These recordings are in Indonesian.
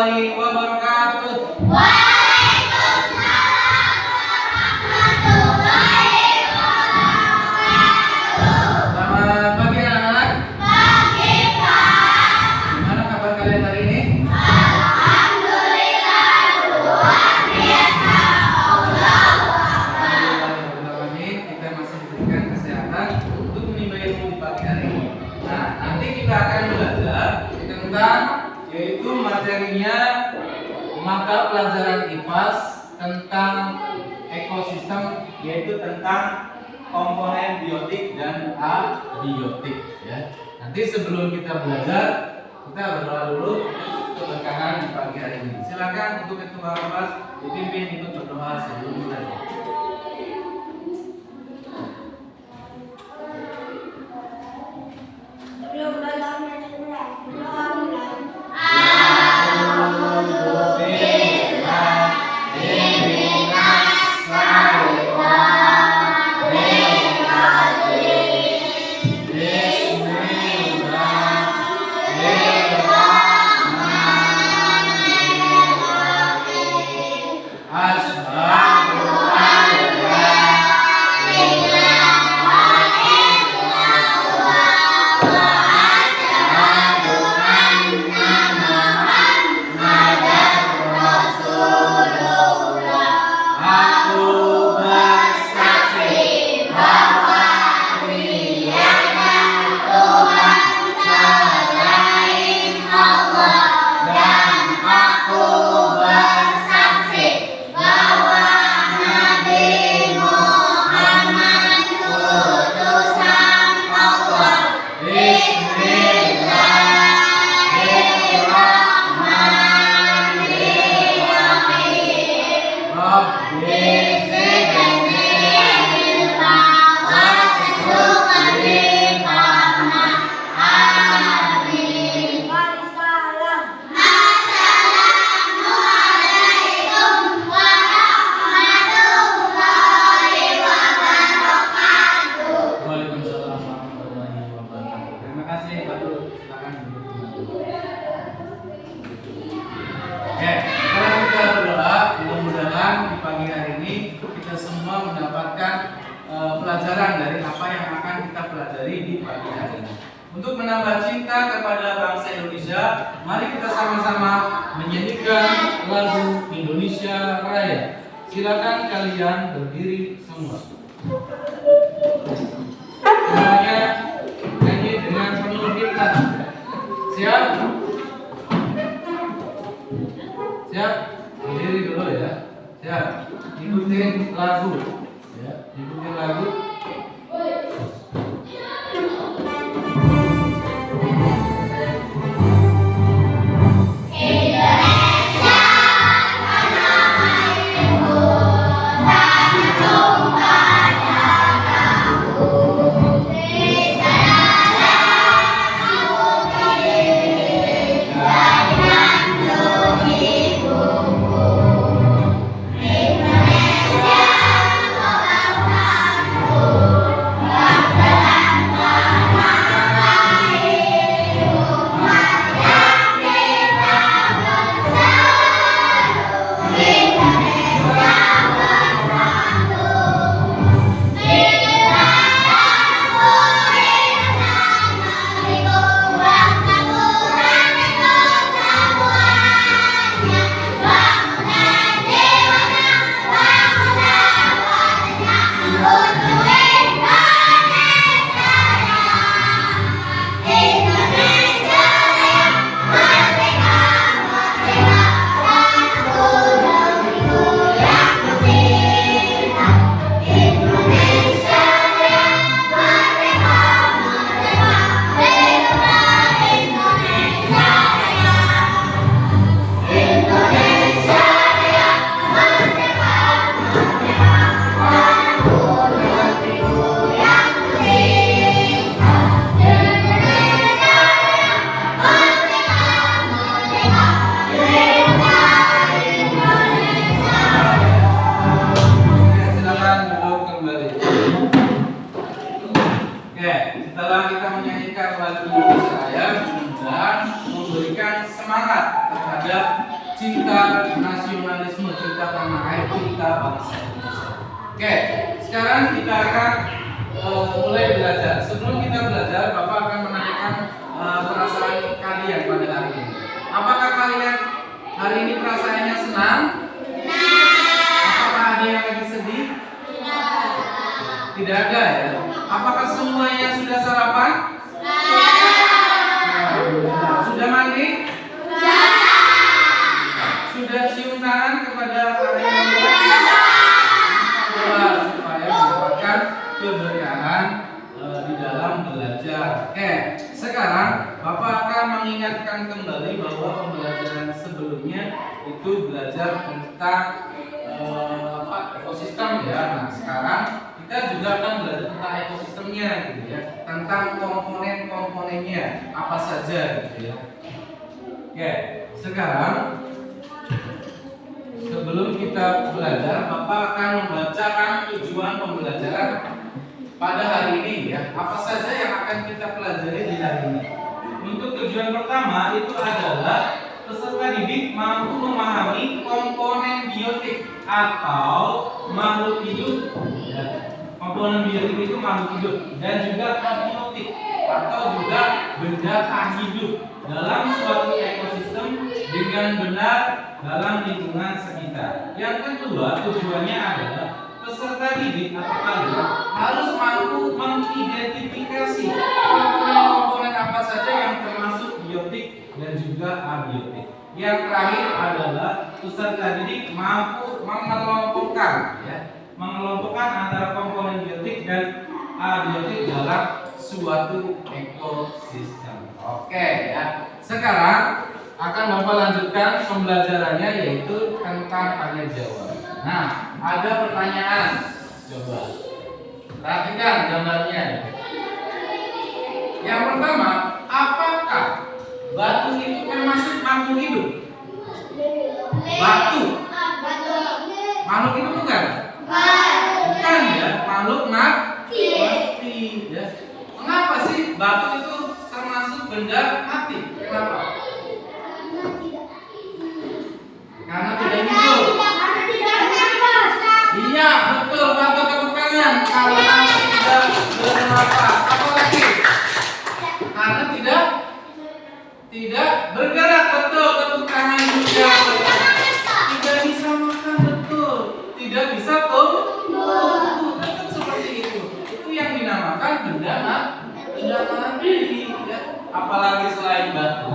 warahmatullahi wabarakatuh. Selamat pagi anak-anak. Pagi, Pak. Gimana kabar kalian hari ini? Alhamdulillah, luar biasa. Alhamdulillah, kita masih diberikan kesehatan untuk menimba ilmu di pagi hari ini. Nah, nanti kita akan belajar tentang yaitu materinya mata pelajaran IPAS tentang ekosistem, yaitu tentang komponen biotik dan abiotik ya. Nanti sebelum kita belajar, kita berdoa dulu untuk keberkahan di pagi hari ini. Silakan untuk ketua kelas dipimpin untuk berdoa sebelum belajar. Sebelum belajar, berdoa mulai. Pelajaran dari apa yang akan kita pelajari di pagi hari ini. Untuk menambah cinta kepada bangsa Indonesia, mari kita sama-sama menyanyikan lagu Indonesia Raya. Silakan kalian berdiri semua. Semuanya nyanyi dengan penuh hikmat. Siap? Siap? Berdiri dulu ya. Siap? Ikutin lagu. Ya, ikutin lagu. ada cinta nasionalisme, cinta tanah air, cinta bangsa Indonesia. Oke, sekarang kita akan mulai belajar. Sebelum kita belajar, Bapak akan menanyakan perasaan kalian pada hari ini. Apakah kalian hari ini perasaannya senang? Apakah ada yang lagi sedih? Tidak ada ya. Apakah semuanya sudah sarapan? Sudah mandi? Sudah cium tangan kepada orang yang supaya mendapatkan keberkahan di dalam belajar. Oke, sekarang Bapak akan mengingatkan kembali bahwa pembelajaran sebelumnya itu belajar tentang ekosistem ya. Nah, sekarang kita juga akan belajar tentang ekosistemnya gitu ya, tentang komponen-komponennya apa saja gitu ya. Oke, sekarang sebelum kita belajar, Bapak akan membacakan tujuan pembelajaran pada hari ini ya. Apa saja yang akan kita pelajari di hari ini? Untuk tujuan pertama itu adalah peserta didik mampu memahami komponen biotik atau makhluk hidup ya. Komponen biotik itu makhluk hidup dan juga abiotik atau juga benda tak hidup dalam suatu ekosistem dengan benar dalam lingkungan sekitar. Yang kedua, tujuannya adalah peserta didik atau kalian harus mampu mengidentifikasi komponen-komponen apa saja yang termasuk biotik dan juga abiotik. Yang terakhir adalah peserta didik mampu mengelompokkan antara komponen biotik dan abiotik dalam suatu ekosistem. Oke ya. Sekarang akan Bapak lanjutkan pembelajarannya yaitu tentang tanya jawab. Nah, ada pertanyaan. Coba perhatikan gambarnya. Yang pertama, apakah batu itu termasuk makhluk hidup? Batu. Makhluk hidup bukan? Bukan ya, makhluk mati ya. Kenapa sih batu itu termasuk benda mati? Kenapa? Karena tidak hidup. Iya, betul. Batu tepuk tangan. Karena tidak bernapas. Apa lagi? Karena tidak bergerak. Betul. Tepuk tangan juga. Tidak bisa makan. Betul. Tidak bisa tumbuh. Tetap seperti itu. Itu yang dinamakan benda mati. Ya. Apalagi selain batu.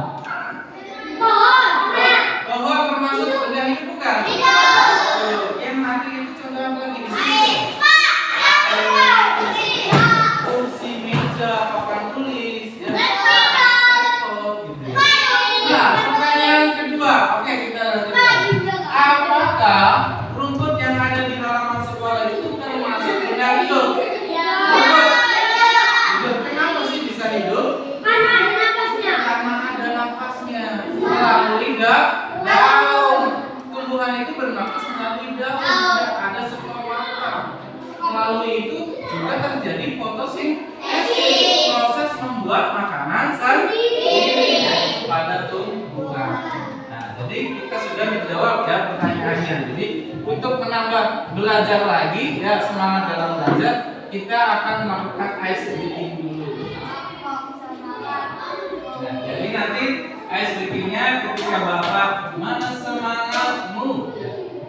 Pohon termasuk benda hidup bukan? Yang mati itu contoh apa lagi di sini? Kursi, meja, papan tulis, ya. Laptop, gitu. Nah, pertanyaan kedua. Oke, kita lanjutkan. Apakah rumput yang ada di halaman sekolah itu termasuk benda hidup? Hidup. Kenapa sih bisa hidup? Karena ada nafasnya. Melalui daun. Tumbuhan itu bernapas melalui daun. Ada spermata. Melalui itu juga terjadi fotosintesis, proses membuat makanan sendiri pada tumbuhan. Nah, jadi kita sudah menjawab ya pertanyaannya. Jadi untuk menambah belajar lagi ya, semangat dalam belajar, kita akan melakukan ice breaking dulu. Nah, jadi nanti ice breakingnya ketika Bapak mana semangatmu,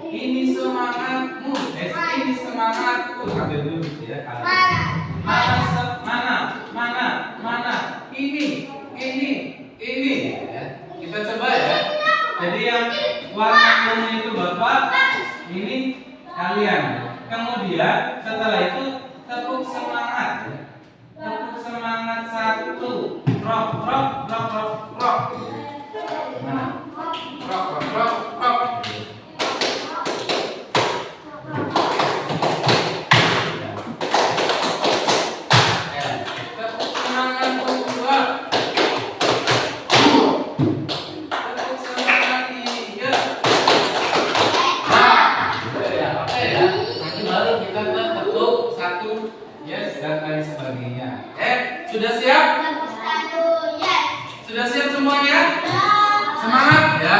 ini semangatmu, ini semangatku, sambil dulu ya. Mana, ini ya. Kita coba ya. Jadi yang warna ungu itu Bapak, ini kalian. Kemudian setelah itu tepuk semangat ya. Tepuk semangat satu. Rock. Mana? Rock. Tepuk semangat kedua. Tepuk semangat tiga. Nah, oke ya. Nanti baru kita tepuk satu, yes, dan lain sebagainya. Sudah siap? Sudah siap semuanya? Semangat ya.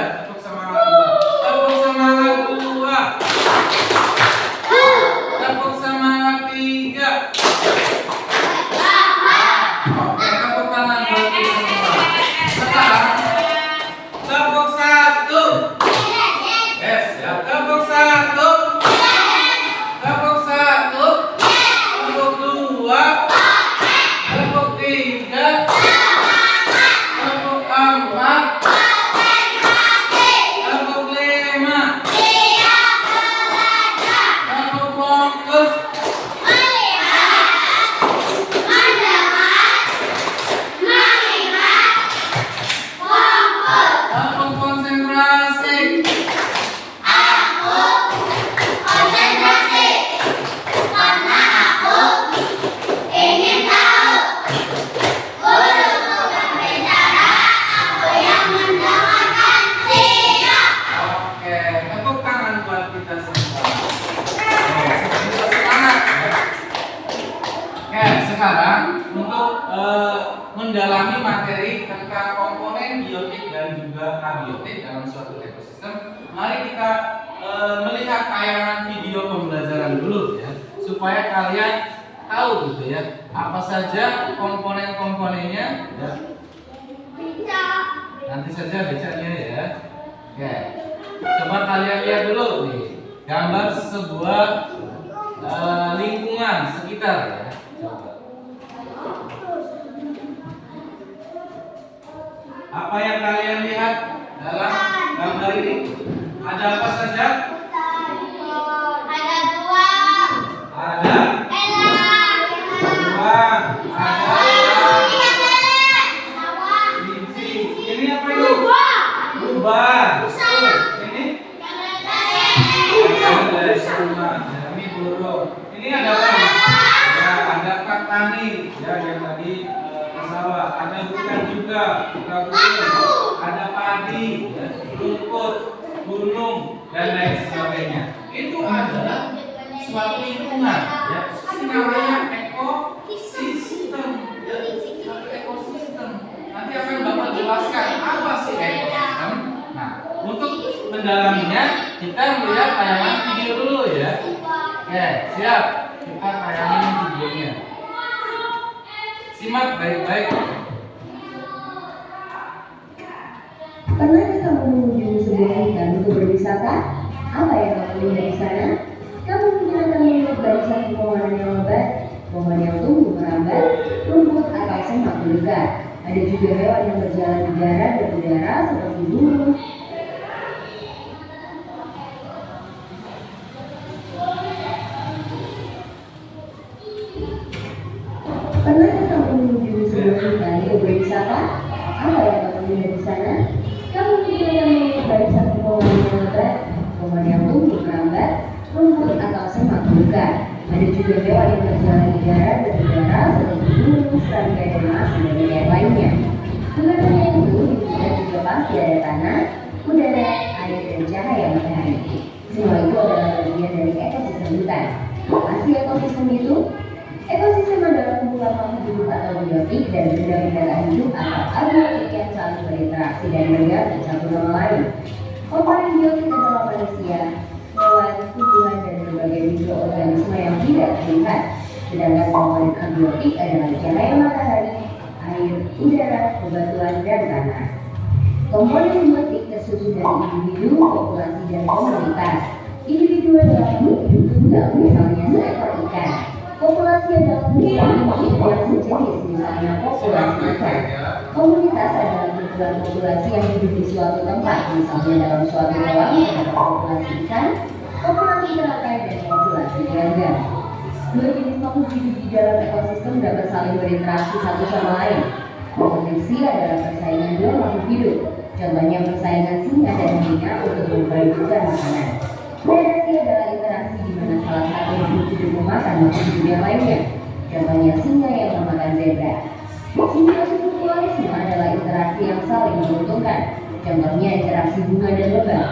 Tepuk semangat dua. Tepuk semangat dua. Tepuk semangat tiga. Oke, tepuk tangan buat kita semua. Sekarang tepuk satu. Yes, ya. Tepuk satu. Tepuk satu. Tepuk dua. Tepuk tiga. Tepuk empat. Tepuk lima. Tepuk fokus. Tepuk konsentrasi. Oke, tepuk tangan buat kita semua. Semangat. Oke, sekarang untuk mendalami materi tentang komponen biotik dan juga abiotik dalam suatu ekosistem, mari kita melihat tayangan video pembelajaran dulu ya, supaya kalian tahu gitu ya, apa saja komponen-komponennya ya. Nanti saja becanya ya. Oke. Coba kalian lihat dulu nih, gambar sebuah lingkungan sekitar ya. Coba. Apa yang kalian lihat dalam gambar ini? Ada apa saja? Ada ruang, ada biji. Ini apa itu? Rubah. Ini? Ini burung. Ini ada apa? Ya, ada petani. Ya, yang tadi sawah. Ada hutan juga. Ada padi, ya, rumput, gunung, dan lain sebagainya. Itu adalah suatu lingkungan. Ya, ini namanya ekosistem. Ya, suatu ekosistem. Nanti akan Bapak jelaskan apa sih ekosistem. Nah, untuk mendalaminya kita melihat tayangan video dulu ya. Oke, siap. Kita tayangin videonya. Simak baik-baik. Pernah kamu mengunjungi sebuah hutan untuk berwisata? Apa yang kamu lihat di sana? Kamu mungkin akan melihat barisan pepohonan yang lebat, pohon yang tumbuh merambat, rumput atau semak belukar. Ada juga hewan yang berjalan di darat dan udara seperti burung. Pernah kamu mengunjungi sebuah hutan untuk berwisata? Apa yang kamu lihat di sana? Kamu mungkin akan melihat barisan pepohonan yang lebat, pohon yang tumbuh merambat, rumput atau semak belukar. Ada juga hewan yang berjalan di darat dan udara seperti burung, serangga, dan masih banyak yang lainnya. Bukan hanya itu, di hutan juga pasti ada tanah, udara, air, dan cahaya matahari. Semua itu adalah bagian dari ekosistem hutan. Apa sih ekosistem itu? Ekosistem adalah kumpulan makhluk hidup atau biotik dan benda-benda tak hidup atau abiotik yang saling berinteraksi dan berganti satu sama lain. Komponen biotik adalah manusia, hewan, tumbuhan, dan berbagai mikroorganisme yang tidak terlihat. Sedangkan komponen abiotik adalah cahaya matahari, air, udara, bebatuan, dan tanah. Komponen biotik tersusun dari individu, populasi, dan komunitas. Individu adalah makhluk hidup tunggal, misalnya seekor ikan. Populasi adalah kumpulan makhluk yang sejenis, misalnya populasi ikan. Komunitas adalah kumpulan populasi yang hidup di suatu tempat, misalnya dalam suatu kolam terdapat populasi ikan, populasi teratai, dan populasi ganda. Dua jenis makhluk hidup di dalam ekosistem dapat saling berinteraksi satu sama lain. Kompetisi adalah persaingan dua makhluk hidup. Contohnya persaingan singa dan singa untuk memperebutkan makanan. Predasi adalah interaksi di mana salah satu makhluk hidup memakan makhluk hidup yang lainnya. Contohnya singa yang memakan zebra. Simbiosis mutualisme adalah interaksi yang saling menguntungkan. Contohnya interaksi bunga dan lebah.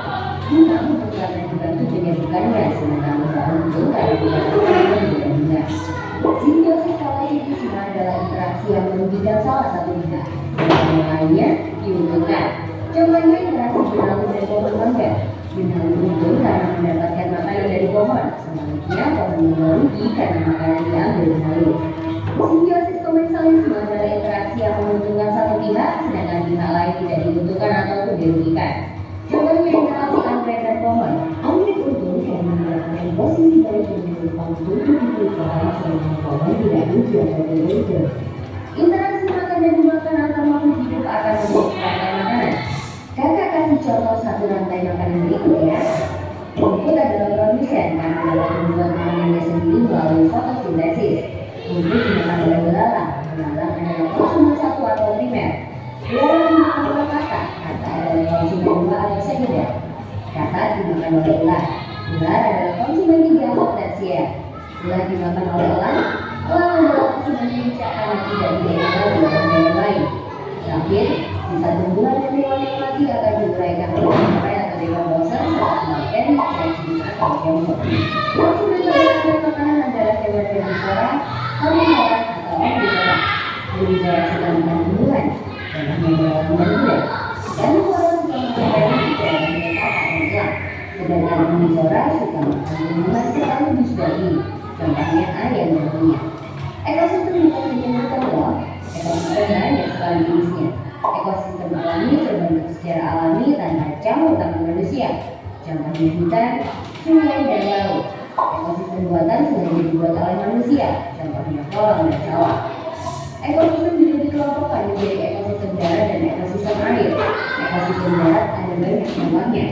Bunga menguntungkan dan dibantu menyembuhkannya, sementara lebah menguntungkan dan mendapatkan bunga. Simbiosis kolaidisme adalah interaksi yang merugikan salah satu pihak, dan yang lainnya diuntungkan. Contohnya interaksi benalu dan pohon mangga. Benalu untung karena mendapatkan makanan dari pohon. Sebaliknya pohon merugi karena makanan diambil benalu. Simbiosis komensalisme adalah interaksi yang menguntungkan satu pihak, sedangkan pihak lain tidak diuntungkan ataupun dirugikan. Contohnya interaksi anggrek dan pohon. Anggrek untung karena mendapatkan posisi dari bentuk untuk di pohon sehingga pohon tidak rugi atau dirugikan. Interaksi makan dan dimakan antar makhluk hidup akan membentuk rantai makanan. Kakak kasih contoh satu rantai makanan berikut ya. Rumput adalah produsen karena dapat membuat makanannya sendiri melalui fotosintesis. Rumput dimakan oleh belalang. Belalang adalah konsumen satu atau primer. Belalang dimakan oleh kata. Kata adalah konsumen dua atau sekunder. Kata dimakan oleh ular. Ular adalah konsumen tiga atau tersier. Ular dimakan oleh elang. Elang adalah konsumen puncak karena tidak dimakan lagi oleh yang lain. Terakhir, sisa tumbuhan dan hewan yang mati akan diuraikan oleh sampai atau dewan dosen serta kematian reaksi atau jamur. Konsumen kebanyakan makanan adalah hewan herbivora, herbivora atau omnivora. Herbivora suka makan tumbuhan, contohnya belalang dan kuda. Karnivora suka makan hewan tidak dengan kakak dan elang. Sedangkan omnivora suka makan tumbuhan sekaligus daging, contohnya ayam dan minyak. Ekosistem bukan hanya makan loh. Ekosistem banyak sekali jenisnya. Ekosistem alami terbentuk secara alami tanpa campur tangan manusia. Contohnya hutan, sungai, dan laut. Ekosistem buatan sengaja dibuat oleh manusia. Contohnya kolam dan sawah. Ekosistem juga dikelompokkan menjadi ekosistem darat dan ekosistem air. Ekosistem darat ada banyak contohnya.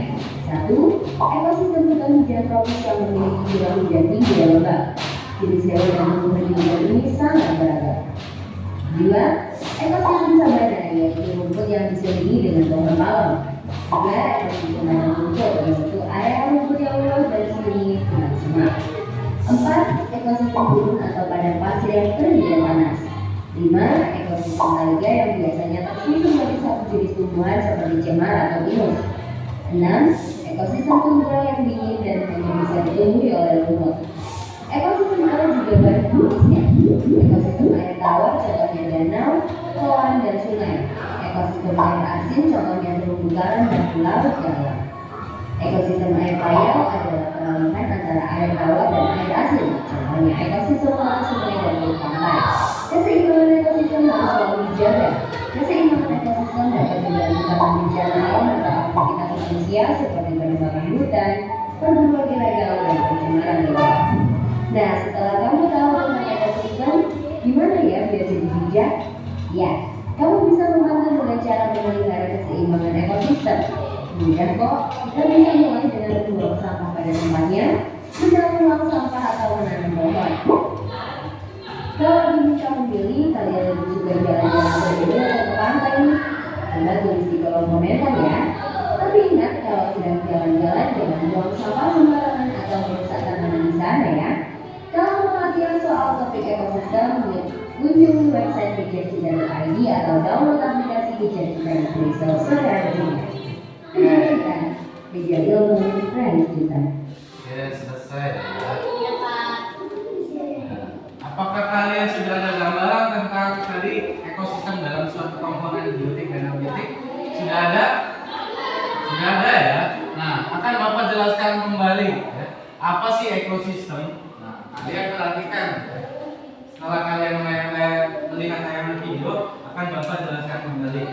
1. Ekosistem hutan hujan tropis yang memiliki curah hujan tinggi dan lebat. Jenis hewan dan tumbuhan di hutan ini sangat beragam. 2. Ekosistem sabana yaitu rumput yang diselingi dengan pohon palem. 3. Ekosistem padang rumput yaitu area rumput yang luas dan diselingi dengan semak. 4. Ekosistem gurun atau padang pasir yang kering dan panas. 5. Ekosistem taiga yang biasanya tersusun dari satu jenis tumbuhan seperti cemara atau pinus. 6. Ekosistem tundra yang dingin dan hanya bisa ditumbuhi oleh lumut. Ekosistem laut juga banyak jenisnya. Ekosistem air tawar contohnya danau, kolam, dan sungai. Ekosistem air asin contohnya terumbu karang dan laut dalam. Ekosistem air payau adalah peralihan antara air tawar dan air asin. Contohnya ekosistem laut sungai dan laut pantai. Keseimbangan ekosistem harus selalu dijaga. Keseimbangan ekosistem dapat dibantu karena bencana alam atau aktivitas manusia seperti penebangan hutan, perburuan ilegal, dan pencemaran lingkungan. Nah, setelah kamu tahu tentang ekosistem, gimana ya biar jadi bijak? Ya, kamu bisa membantu dengan cara memelihara keseimbangan ekosistem. Mudah kok, kita bisa mulai dengan membuang sampah pada tempatnya, mendaur sampah atau menanam pohon. Kalau diminta memilih, kalian lebih suka jalan-jalan sendiri atau ke pantai nih? Coba tulis di kolom komentar ya. Tapi ingat, kalau sedang jalan-jalan, jangan buang sampah sembarangan atau merusak tanaman di sana ya. Kalau mau latihan soal topik ekosistem, kunjungi website Kejarcita.id atau download aplikasi Kejarcita di Play Store sekarang. Kejarcita, kejar ilmu, raih cita. Oke, selesai ya. Iya, Pak. Apakah kalian sudah ada gambaran tentang tadi ekosistem dalam suatu komponen biotik dan abiotik? Sudah ada? Sudah ada ya? Nah, akan Bapak jelaskan kembali ya. Apa sih ekosistem? Nah, kalian perhatikan ya. Setelah kalian melihat tayangan video, akan Bapak jelaskan kembali.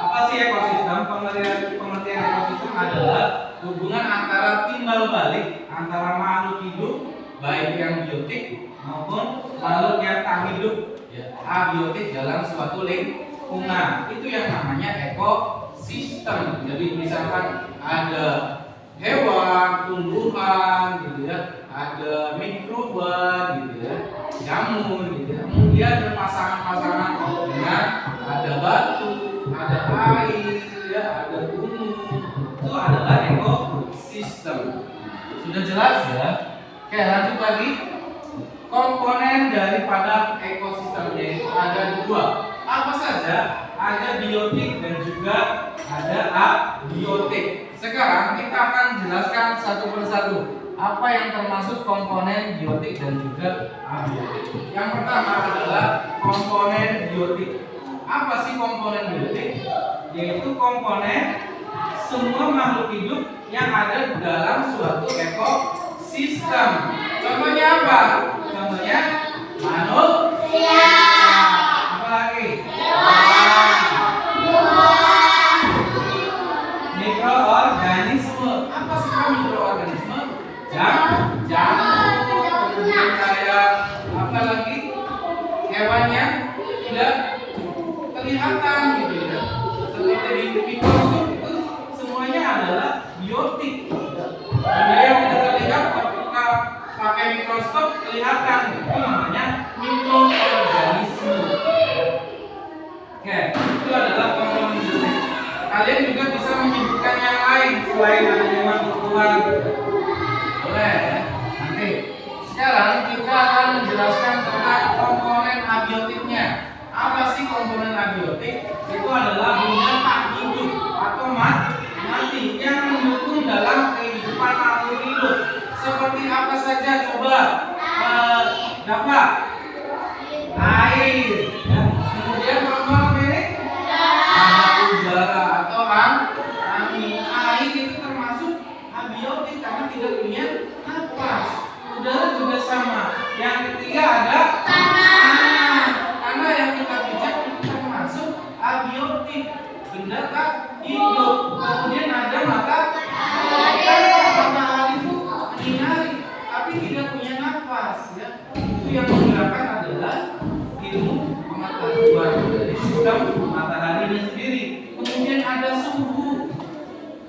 Apa sih ekosistem? Pengertian ekosistem adalah hubungan antara timbal balik antara makhluk hidup, baik yang biotik maupun makhluk yang tak hidup, ya, abiotik dalam suatu lingkungan. Itu yang namanya ekosistem. Jadi misalkan ada hewan, tumbuhan, gitu ya, ada mikroba, gitu ya, jamur, gitu ya. Kemudian ada pasangan-pasangan dengan ada batu, ada air, ya, ada gunung. Itu adalah ekosistem. Sudah jelas ya? Oke, lanjut lagi. Komponen daripada ekosistem yaitu ada dua. Apa saja? Ada biotik dan juga ada abiotik. Sekarang kita akan jelaskan satu persatu apa yang termasuk komponen biotik dan juga abiotik. Yang pertama adalah komponen biotik. Apa sih komponen biotik? yaitu komponen semua makhluk hidup yang ada dalam suatu ekosistem. Contohnya apa? Contohnya manusia. Apa lagi? Mikroorganisme. Apa sih mikroorganisme? Jamur. Kemudian kayak apa lagi? Hewan yang tidak kelihatan gitu ya. Seperti di mikroskop itu semuanya adalah biotik. Benda yang tidak terlihat ketika pakai mikroskop kelihatan, itu namanya mikroorganisme. Oke, itu adalah komponen biotik. Kalian juga bisa menyebutkan yang lain selain adanya makhluk luar. Boleh ya? Nanti. Sekarang kita akan menjelaskan tentang komponen abiotiknya. Apa sih komponen abiotik? Itu adalah benda tak hidup atau mati yang mendukung dalam kehidupan makhluk hidup. Seperti apa saja? Coba dapat air, ya. Kemudian apa ini? Ada udara atau angin. Air itu termasuk abiotik karena tidak punya napas. Udara juga sama. Yang ketiga ada tanah. Tanah yang kita pijak itu termasuk abiotik, benda tak hidup. Kemudian ada matahari itu menyinari tapi tidak punya napas, ya. Itu yang menggerakkan adalah ilmu pengetahuan dari sistem matahari sendiri. Kemudian ada suhu.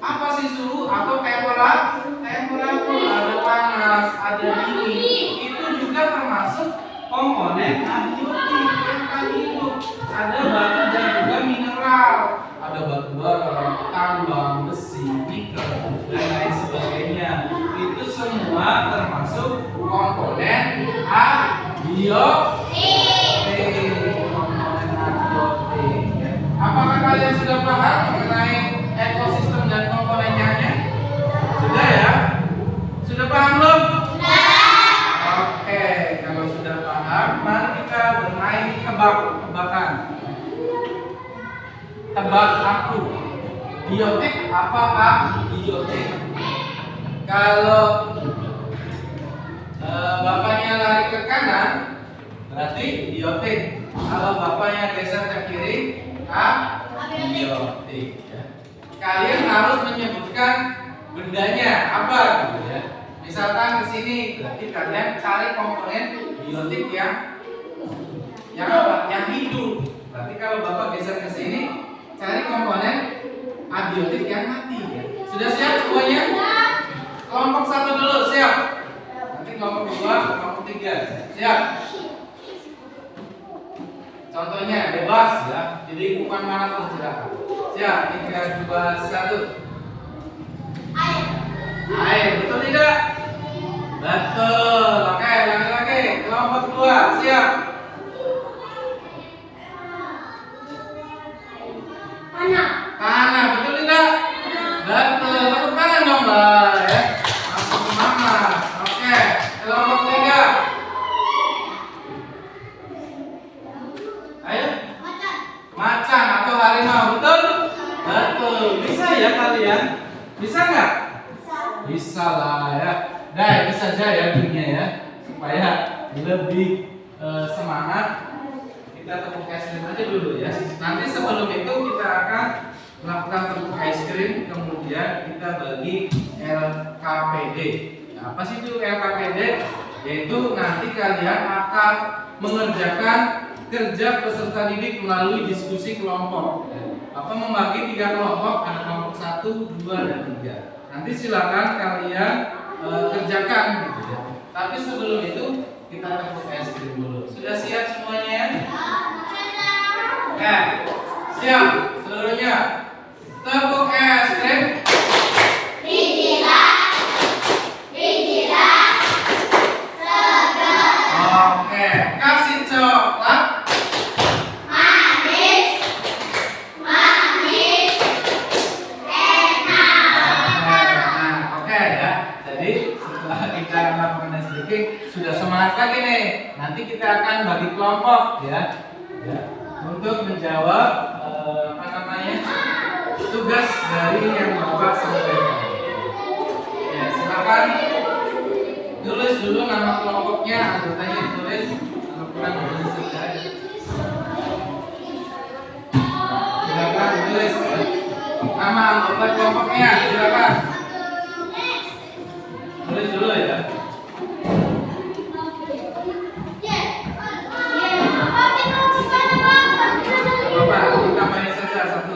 Apa sih suhu atau temperatur? Ada panas, ada dingin. Itu juga termasuk komponen abiotik yang tak hidup. Ada batu dan juga mineral. Ada batu bara, tambang, besi, nikel, dan lain sebagainya. Itu semua termasuk komponen abiotik. Komponen abiotik. Ya. Apakah kalian sudah paham mengenai ekosistem dan komponennya? Sudah ya? Sudah paham belum? Oke, kalau sudah paham, mari kita bermain tebak-tebakan. Tebak aku. Biotik apa abiotik? Kalau bapaknya lari ke kanan, berarti biotik. Kalau bapaknya geser ke kiri, abiotik. Ya. Kalian harus menyebutkan bendanya apa gitu ya. Misalkan ke sini, berarti kalian cari komponen biotik yang apa? Yang hidup. Berarti kalau bapak geser ke sini, cari komponen abiotik yang mati. Ya. Sudah siap semuanya? Kelompok 1 dulu siap. Nanti kelompok 2, kelompok 3 siap. Contohnya bebas ya. Jadi bukan mana pun silakan. Siap. 3, 2, 1. Air, betul tidak? Betul. Oke, lagi-lagi. Kelompok 2, siap. Tanah, betul tidak? Betul. Tepuk tangan dong, Mbak. Ya. Langsung semangat. Oke, kelompok 3. Ayo. Macan atau harimau, betul? Betul. Bisa ya kalian? Bisa nggak? Bisa lah ya. Nah itu saja ya dunia ya, supaya lebih semangat. Kita tepuk es krim aja dulu ya. Nanti sebelum itu kita akan melakukan tepuk es krim, kemudian kita bagi LKPD. Nah, apa sih itu LKPD? Yaitu nanti kalian akan mengerjakan kerja peserta didik melalui diskusi kelompok. Apa membagi 3 kelompok, ada kelompok 1, 2, dan 3. Nanti silakan kalian kerjakan gitu ya. Tapi sebelum itu kita tepuk es krim dulu. Sudah siap semuanya? Siap seluruhnya. Tepuk es krim. Oke, kasih coklat. Sudah semangat lagi nih. Nanti kita akan bagi kelompok ya untuk menjawab tugas dari yang Bapak sampaikan. Ya, silakan tulis dulu nama kelompoknya, anggotanya ditulis, kalau kurang ditulis saja. Silakan ditulis nama anggota kelompoknya, silakan tulis dulu ya. Bapak, ditambahin saja satu.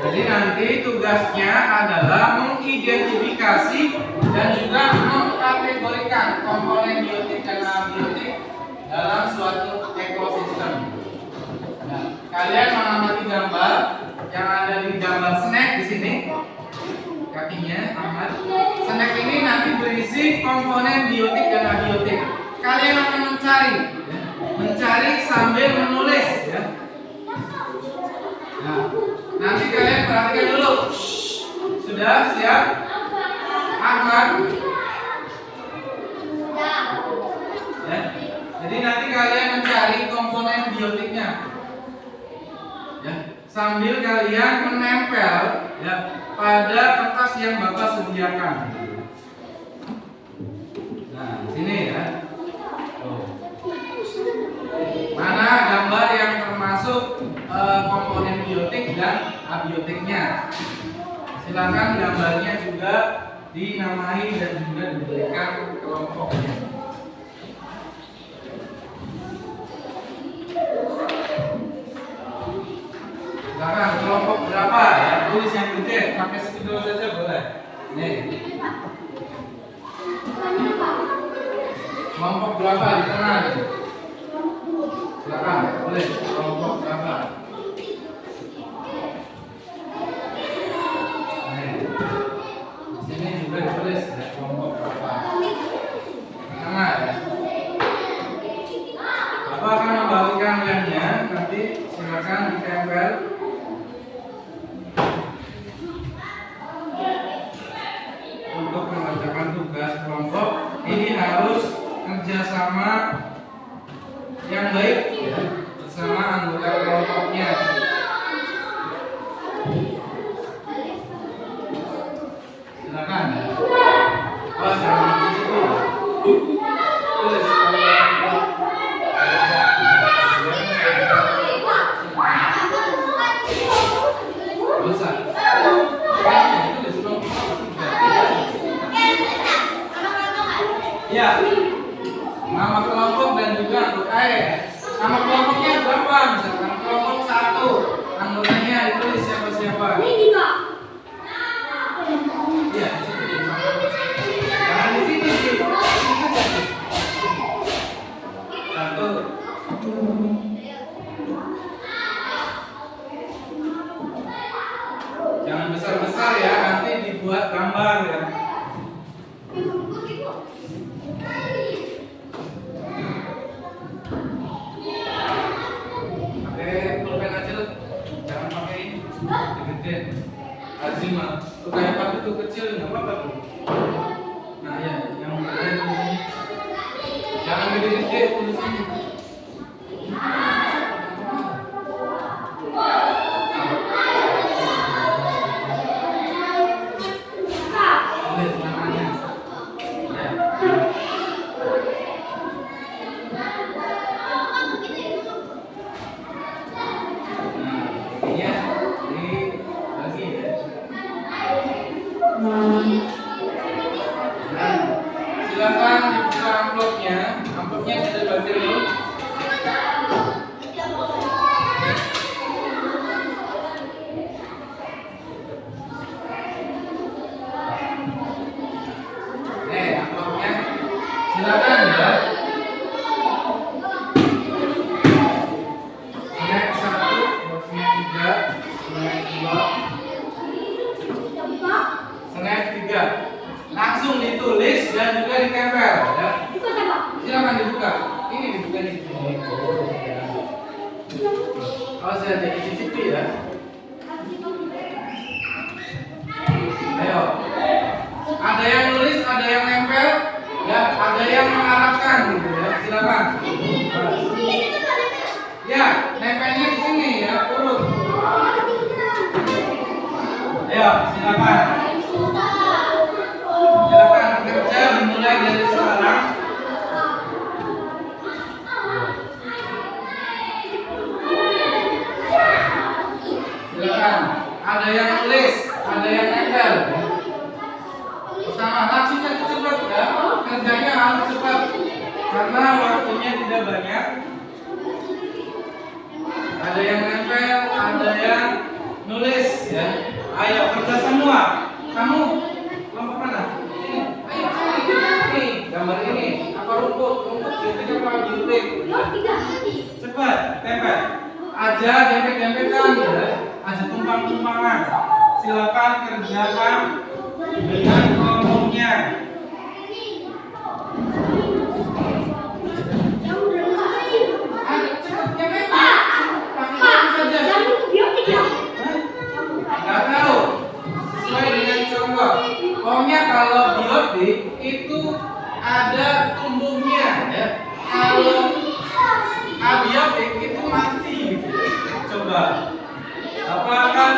Jadi nanti tugasnya adalah mengidentifikasi dan juga mengkategorikan komponen biotik dan abiotik dalam suatu ekosistem. Nah, kalian mengamati gambar yang ada di gambar snack di sini, kakinya Ahmad. Snack ini nanti berisi komponen biotik dan abiotik. Kalian akan mencari sambil menulis, ya. Nah, nanti kalian perhatikan dulu. Sudah siap? Ahmad? Ya. Jadi nanti kalian mencari komponen biotiknya, ya. Sambil kalian menempel, ya, pada kertas yang Bapak sediakan. Nah, sini ya. Mana gambar yang termasuk komponen biotik dan abiotiknya. Silakan gambarnya juga dinamai dan juga diberikan kelompoknya. Silakan kelompok berapa ya, tulis yang gede, pakai spidol saja boleh. Nih. Kelompok berapa di tengah? Silakan, boleh. Kelompok berapa? Di sini juga ditulis ya, kelompok berapa. Tengah ya. Bapak akan membagikan linknya, nanti silakan ditempel. Untuk mengerjakan tugas kelompok ini harus kerjasama yang baik, ya, bersama anggota kelompoknya. Silakan. Oh, jangan begitu. Tulis bosan. Tulis ya. Nama kelompok dan juga anggota ya. Nama kelompoknya berapa? Misalkan kelompok 1, anggotanya ditulis siapa-siapa. Iya, di sini. Jangan di sini sih. Satu. Jangan besar-besar ya, nanti dibuat gambar ya. Pulpen aja lah, jangan pakai ini gede. Azimah, tuh kayak pakai tuh kecil nggak apa-apa tuh. Nah ya, yang gede tulisannya. Jangan gede-gede tulisannya. Tulis namanya. Ya. Silakan dibuka amplopnya. Amplopnya sudah dibagi dulu. Amplopnya. Silakan ya. Snack 1, snack 3, snack 2, snack 3. Langsung ditulis dan juga ditempel ya. Silakan dibuka. Ini dibuka di sini. Kalau saya jadi cicipi ya. Ayo. Ada yang nulis, ada yang nempel, ya, ada yang mengarahkan gitu ya. Silakan. Ya, nempelnya Ayo, silakan. Silakan kerja dimulai dari sekarang. Silakan. Ada yang tulis, ada yang nempel. Pertama, langsung aja cepat ya. Kerjanya harus cepat karena waktunya tidak banyak. Ada yang nempel, ada yang nulis ya. Ayo kerja semua. Kamu kelompok mana? Ini. Ayo cari. Gambar ini. Apa rumput? Rumput biasanya kalau diulik. Cepat, tempel. Aja dempet-dempetan ya. Aja tumpang-tumpangan. Silakan kerjakan dengan kelompoknya. Nggak tahu. Sesuai dengan contoh. Pokoknya kalau biotik itu ada tumbuhnya ya. Kalau abiotik itu mati gitu. Coba. Apa akan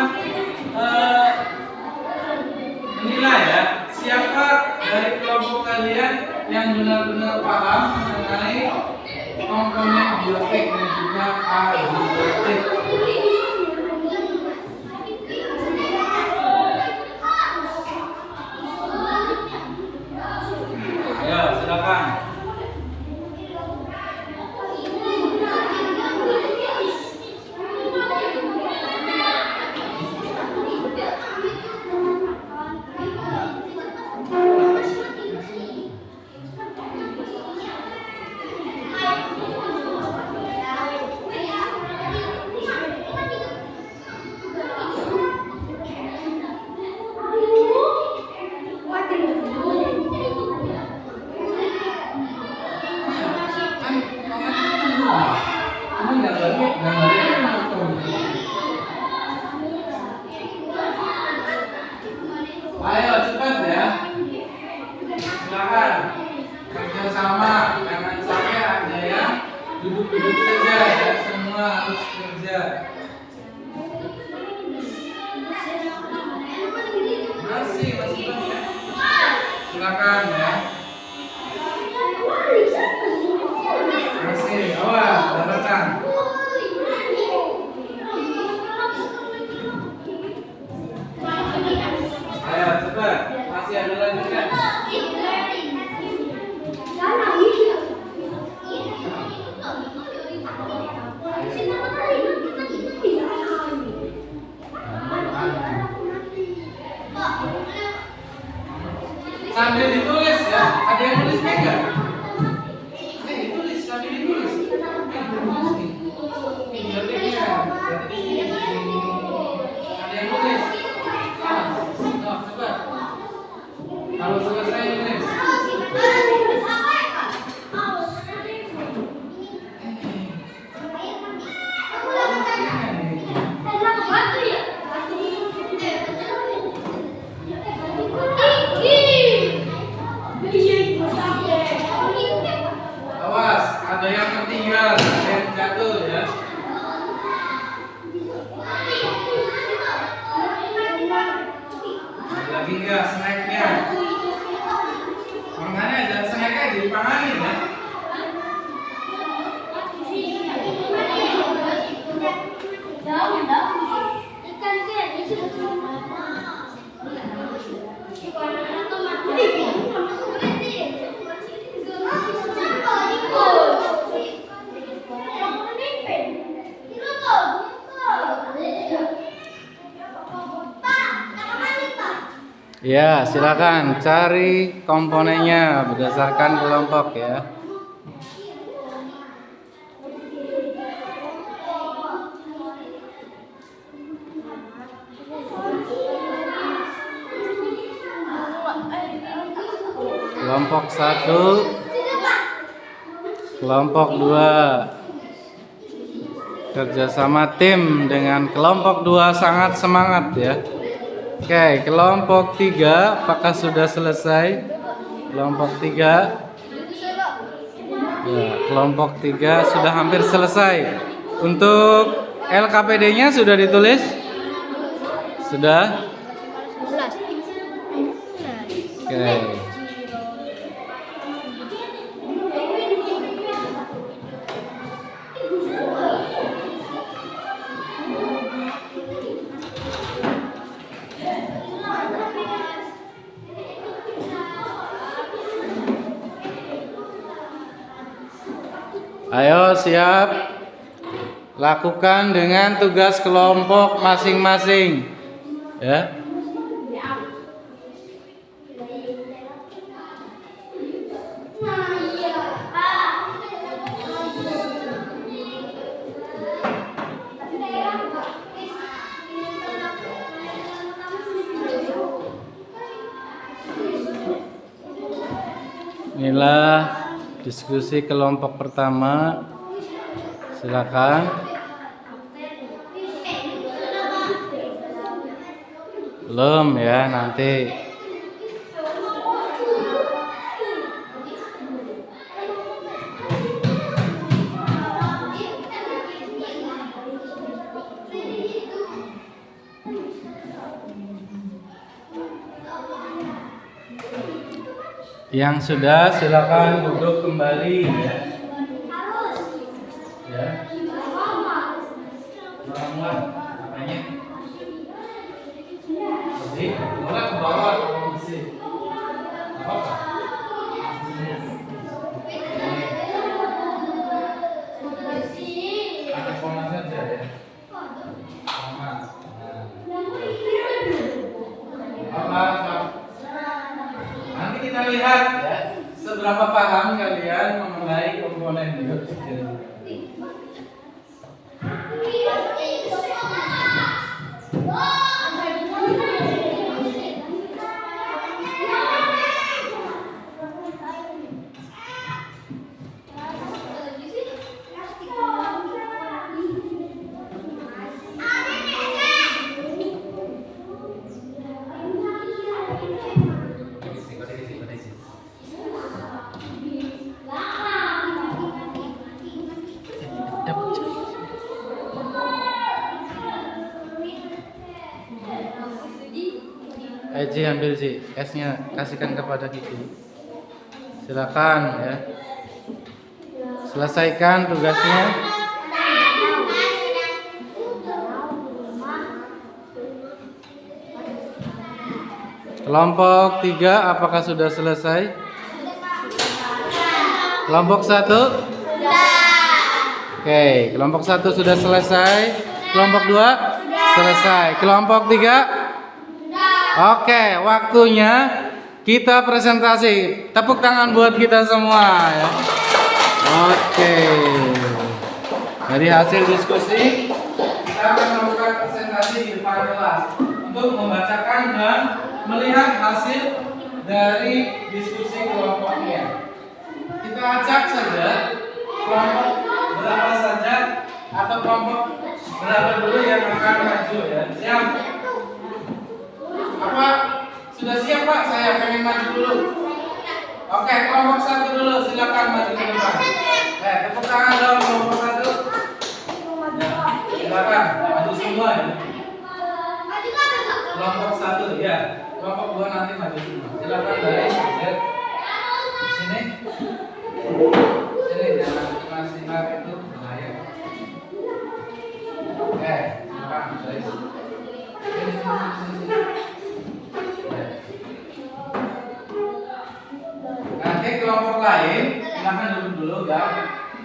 menilai ya siapa dari kelompok kalian yang benar-benar paham mengenai komponen biotik dan juga abiotik. Ya, silakan. Ayo cepat ya. Silakan kerja sama, jangan sampai ada yang duduk-duduk saja ya. Semua harus kerja. Masih banyak. Silakan ya. Masih, awas, daratan. Ayo cepat, masih ada lagi kan? Sambil ditulis ya, ada yang nulis enggak? Ditulis, sambil ditulis. Ditulis nih. Biotiknya. Ada yang nulis. Cepat. Kalau selesai nulis. Awas, ada yang tertinggal, ada yang jatuh ya. Lagi enggak snacknya? Makanya jangan snacknya dipanganin ya. Ya, silakan cari komponennya berdasarkan kelompok ya. Kelompok 1, kelompok 2. Kerjasama tim dengan kelompok 2 sangat semangat ya. Oke, kelompok 3 apakah sudah selesai? Kelompok 3. Ya, kelompok 3 sudah hampir selesai. Untuk LKPD-nya sudah ditulis? Sudah? Oke. Ayo siap. Lakukan dengan tugas kelompok masing-masing. Ya. Inilah diskusi kelompok pertama. Silakan. Belum ya, nanti. Yang sudah silakan duduk kembali ya. Ya. Muat apanya? Jadi, mulai ke bawah atau masih? Apa? Ada koma saja ya. Koma. Apa? Nanti kita lihat ya, seberapa paham kalian mengenai komponen hidup. Ji ambil sih esnya, kasihkan kepada Kiki. Silakan ya. Selesaikan tugasnya. Kelompok 3 apakah sudah selesai? Kelompok 1? Oke, kelompok 1 sudah selesai. Kelompok 2? Selesai. Kelompok 3? Oke, waktunya kita presentasi. Tepuk tangan buat kita semua ya. Oke. Dari hasil diskusi, kita akan melakukan presentasi di depan kelas untuk membacakan dan melihat hasil dari diskusi kelompoknya. Kita acak saja kelompok berapa saja atau kelompok berapa dulu yang akan maju ya. Siap? Apa? Sudah siap Pak? Saya pengen maju dulu. Oke, kelompok 1 dulu, silakan maju ke depan. Tepuk tangan dong kelompok 1. Ya, silakan maju semua ya. Kelompok 1 ya. Kelompok 2 nanti maju semua. Silakan dari sini. Sini jangan sinar itu bahaya. Oke, silakan dari sini. Nanti kelompok lain silakan duduk dulu ya.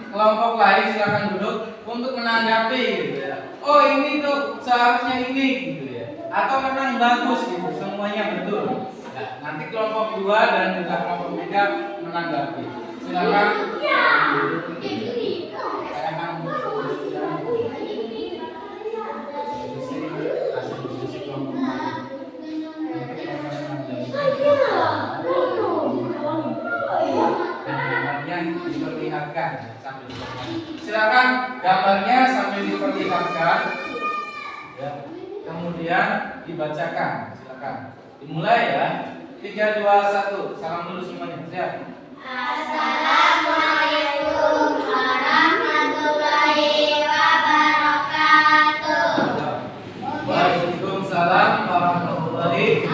Kelompok lain silakan duduk untuk menanggapi gitu ya. Oh ini tuh seharusnya ini gitu ya. Atau memang bagus gitu, semuanya betul. Nah, nanti kelompok 2 dan juga kelompok 3 menanggapi. Silakan. Diperlihatkan sambil silakan gambarnya sambil diperlihatkan ya, kemudian dibacakan. Silakan dimulai ya. 3, 2, 1 salam dulu semuanya. Siap. Assalamualaikum warahmatullahi wabarakatuh. Waalaikumsalam warahmatullahi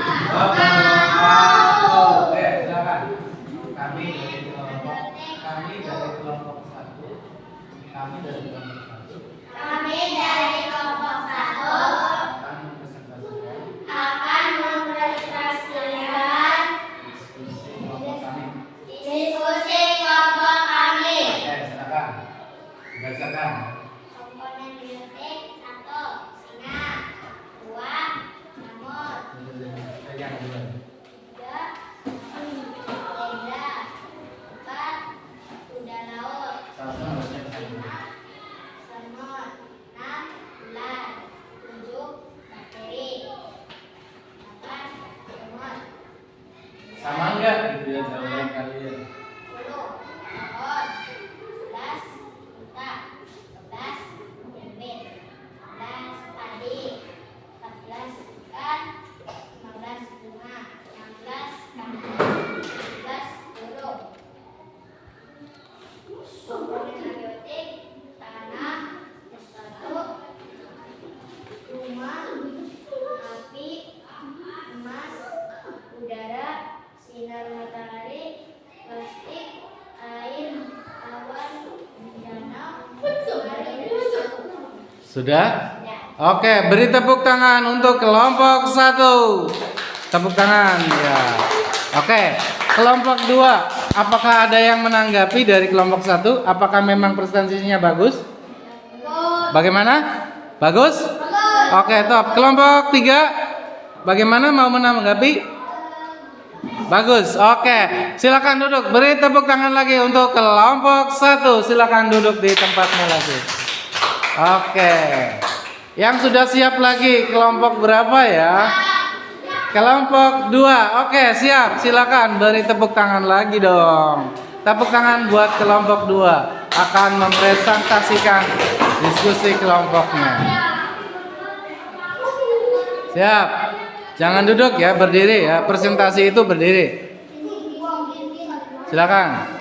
Oke, silakan. Kami dari kelompok satu. Kami dari kelompok satu. Kami dari kelompok 1 Akan mempresentasikan akan mempresentasikan diskusi kelompok kami. diskusi kelompok kami. Oke, silakan. Bacakan. Komponen biotik 1. Singa 2. Jamur Pegang dulu. 3. Zebra 4. Kuda laut Sama-sama baca bersama. 5. Semut 6. Ular 7. Bakteri 8. Semut Sama enggak gitu ya jawaban kalian? 10. Pohon 11. Unta 12. Bebek 13. Padi 14. Ikan 15. Bunga 16. Kambing 17. Burung. Komponen abiotik tanah 1. Rumah api emas udara sinar matahari plastik air awan danau air Sudah? Oke, beri tepuk tangan untuk kelompok 1. Tepuk tangan ya. Oke, kelompok 2. Apakah ada yang menanggapi dari kelompok 1? Apakah memang presentasinya bagus? Bagaimana? Bagus? Oke, top. Kelompok 3. Bagaimana, mau menanggapi? Bagus. Oke, silakan duduk. Beri tepuk tangan lagi untuk kelompok 1. Silakan duduk di tempatnya lagi. Oke. Yang sudah siap lagi kelompok berapa ya? Kelompok 2. Oke, siap. Silakan beri tepuk tangan lagi dong. Tepuk tangan buat kelompok 2 akan mempresentasikan diskusi kelompoknya. Siap. Jangan duduk ya, berdiri ya. Presentasi itu berdiri. Silakan.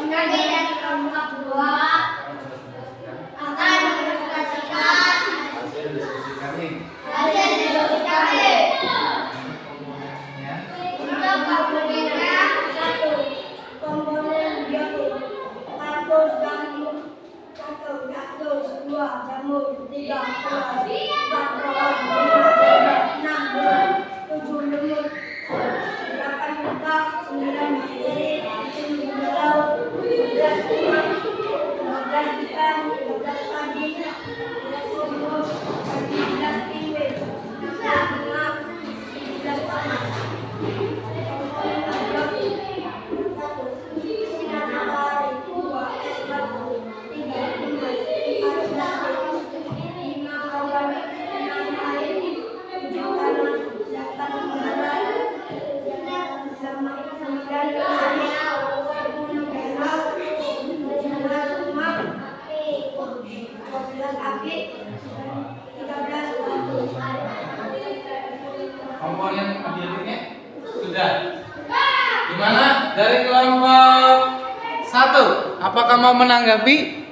Kami dari kelompok 2 akan mempresentasikan Hasil diskusi kami. hasil diskusi kami. Komponennya. Untuk komponennya 1. Komponen biotik kaktus jamur 1. Kaktus 2. Jamur 3. Ular 4. Pohon 5. Zebra 6. Burung 7. Lumut 8. Unta 9. Bakteri 10. Kuda laut 11. Ikan 12. Ikan 13. Padi 13. Semut 14. Penguin 15. Bunga 17. Tanah. Komponen abiotik 1. Sinar matahari 2. Es batu 3. Emas 4. Plastik 5. Awan 6. Air 7. Tanah 8. udara 9. Langit 10. Danau 11. Rumah 12. Api 13. Batu. Komponen abiotiknya sudah. Gimana dari kelompok 1? Apakah mau menanggapi?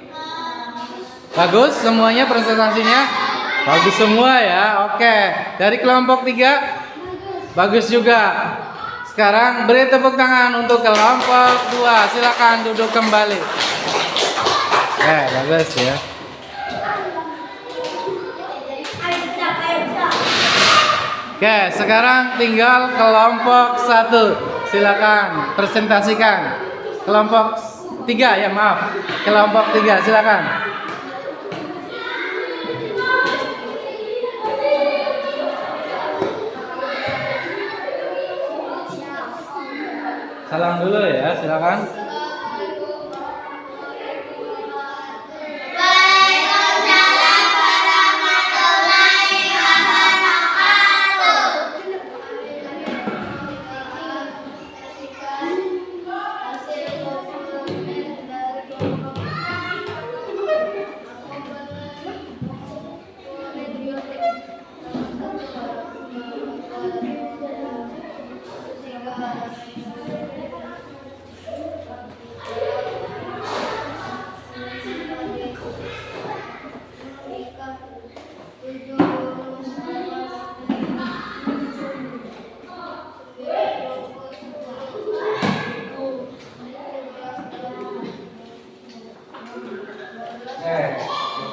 Bagus semuanya presentasinya? Bagus semua ya. Oke. Dari kelompok 3? Bagus juga. Sekarang beri tepuk tangan untuk kelompok 2. Silakan duduk kembali. Bagus ya. Oke, sekarang tinggal kelompok 1. Silakan presentasikan. Kelompok 3 ya, maaf. Kelompok 3 silakan. Salam dulu ya, silakan. Waalaikumsalam warahmatullahi wabarakatuh. Hasil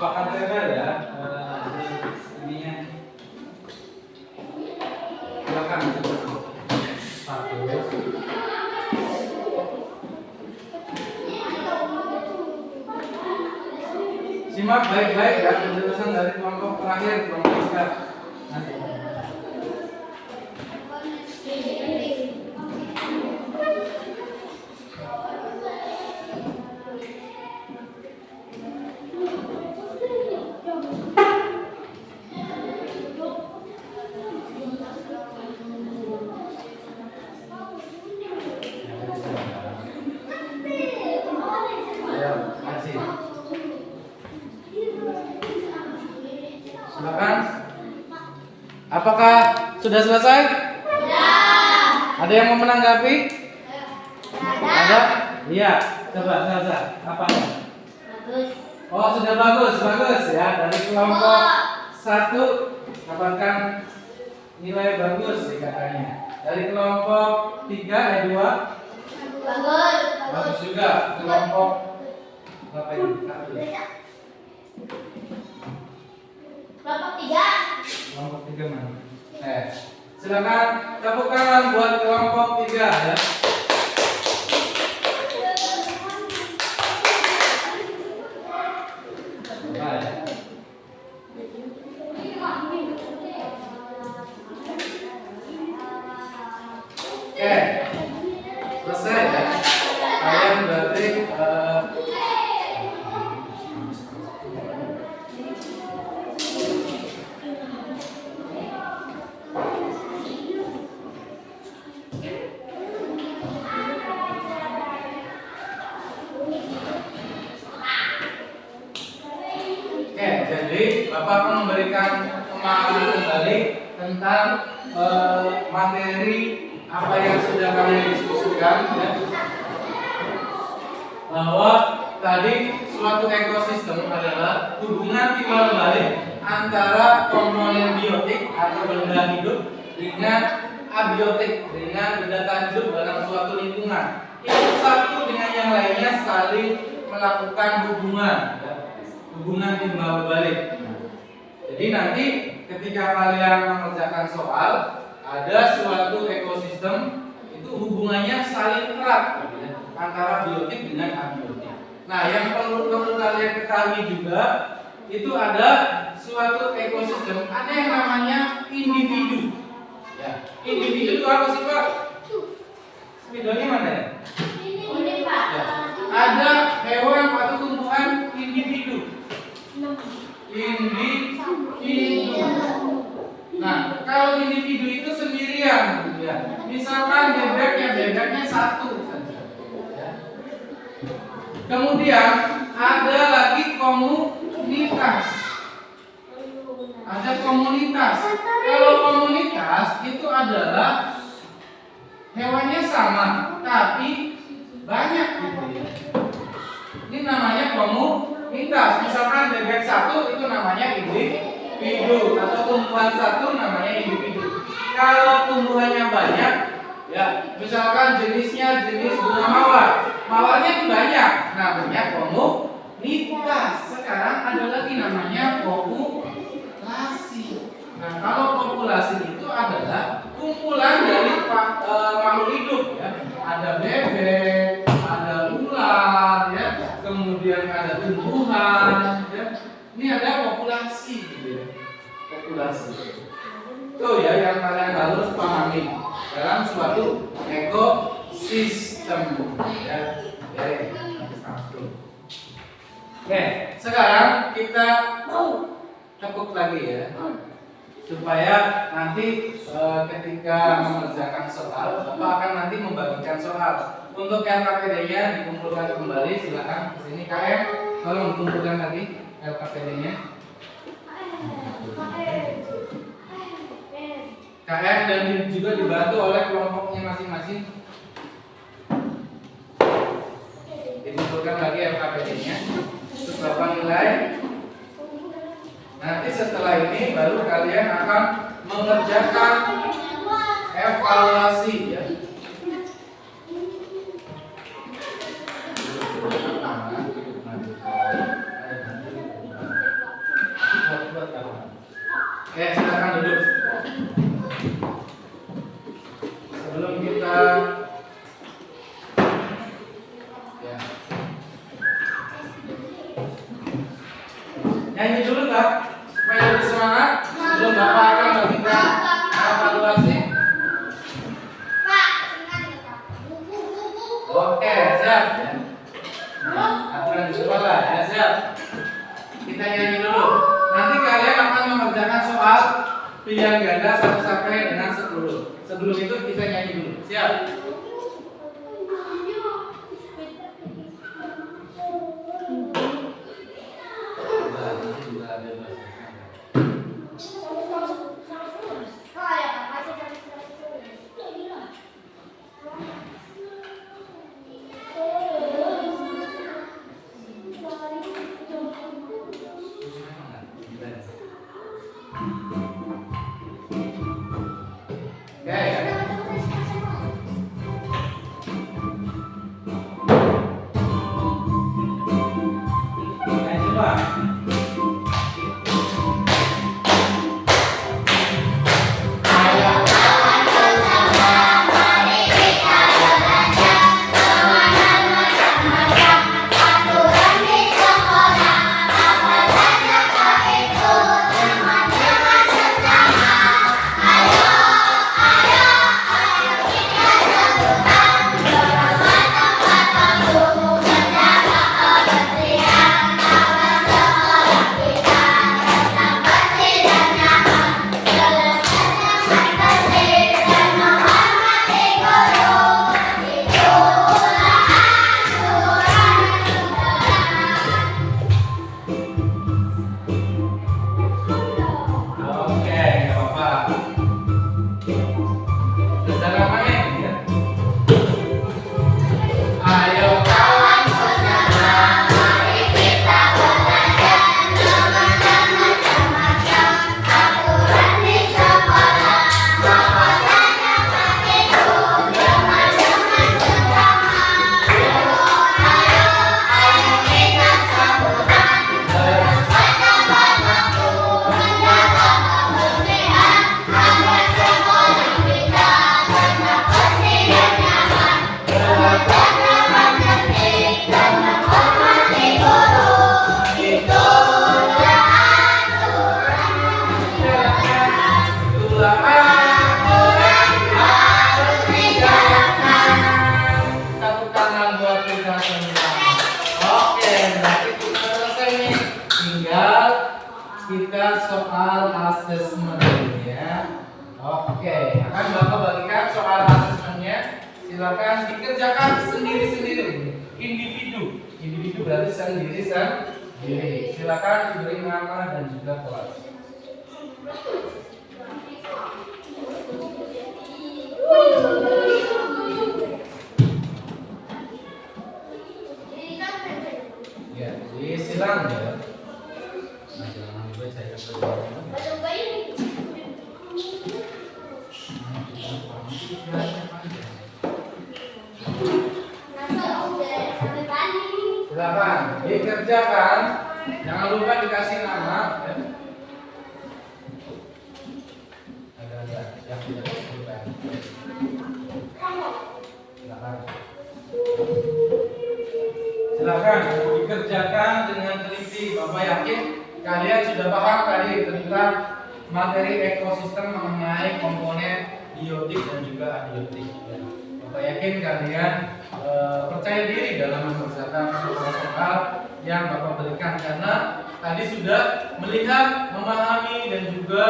Bapak lebar ya. Ininya. Silakan. Simak baik-baik ya penjelasan dari kelompok terakhir, kelompok 3. Nanti. Silakan. Apakah sudah selesai? Sudah. Ada yang mau menanggapi? Ada. Ada? Iya. Coba Salsa. Apa? Bagus. Oh, sudah bagus, bagus ya. Dari kelompok 1 dapatkan nilai bagus katanya. Dari kelompok 3 2 Bagus. bagus juga. Kelompok berapa ini? 1. Kelompok 3. Kelompok 3 mana? Silakan tepuk tangan buat kelompok 3 ya. Coba ya. Oke, selesai ya. Kalian berarti jadi Bapak akan memberikan pemahaman kembali tentang materi apa yang sudah kalian diskusikan ya. Bahwa tadi suatu ekosistem adalah hubungan timbal balik antara komponen biotik atau benda hidup dengan abiotik, dengan benda tak hidup dalam suatu lingkungan. Itu satu dengan yang lainnya saling melakukan hubungan ya. Hubungan timbal balik. Jadi nanti ketika kalian mengerjakan soal, ada suatu ekosistem itu hubungannya saling erat gitu ya, antara biotik dengan abiotik. Nah, yang perlu kalian ketahui juga itu ada suatu ekosistem, ada yang namanya individu. Ya, individu itu apa sih Pak? Spidolnya mana ya? Ini Pak. Ya. Ada hewan atau tumbuhan individu. Individu. Nah, kalau individu itu sendirian, gitu ya. Misalkan bebeknya satu saja. Ya. Kemudian ada lagi komunitas. Ada komunitas. Kalau komunitas itu adalah hewannya sama, tapi banyak gitu ya. Ini namanya komunitas. Misalkan bebek satu itu namanya individu, atau tumbuhan satu namanya individu. Kalau tumbuhannya banyak, ya misalkan jenisnya jenis bunga mawar, mawarnya itu banyak, namanya komunitas. Sekarang ada lagi namanya populasi. Nah, kalau populasi itu adalah kumpulan dari makhluk hidup ya. Ada bebek, ada ular ya, kemudian ada tumbuhan ya. Ini ada populasi gitu ya. Populasi. Itu ya yang kalian harus pahami dalam suatu ekosistem ya. Oke, sekarang kita tepuk lagi ya. Supaya nanti ketika mengerjakan soal, Bapak akan nanti membagikan soal. Untuk LKPD-nya dikumpulkan kembali, silakan ke sini KM, tolong dikumpulkan lagi LKPD-nya. KM dan juga dibantu oleh kelompoknya masing-masing. Dikumpulkan lagi LKPD-nya. Terus Bapak nilai. Nanti setelah ini baru kalian akan mengerjakan evaluasi ya. Oke, silakan duduk. Sebelum kita ya. Nyanyi dulu Kak, supaya lebih semangat. Sebelum Bapak akan memberikan evaluasi. Oke, siap ya. Nah, aturan di sekolah ya, siap. Kita nyanyi dulu. Nanti kalian akan mengerjakan soal pilihan ganda 1 sampai dengan 10. Sebelum itu kita nyanyi dulu. Siap? Kita soal asesmennya. Oke, akan Bapak bagikan soal asesmennya. Silakan dikerjakan sendiri-sendiri. Individu berarti sendiri. Silakan diberi nama dan juga kelas. Ya, disilang ya. Silakan dikerjakan, jangan lupa dikasih nama ya. Ada yang tidak disebutkan. Silakan dikerjakan dengan teliti. Bapak yakin kalian sudah paham tadi tentang materi ekosistem mengenai komponen biotik dan juga abiotik. Bapak yakin kalian percaya diri dalam mengerjakan soal-soal yang Bapak berikan, karena tadi sudah melihat, memahami dan juga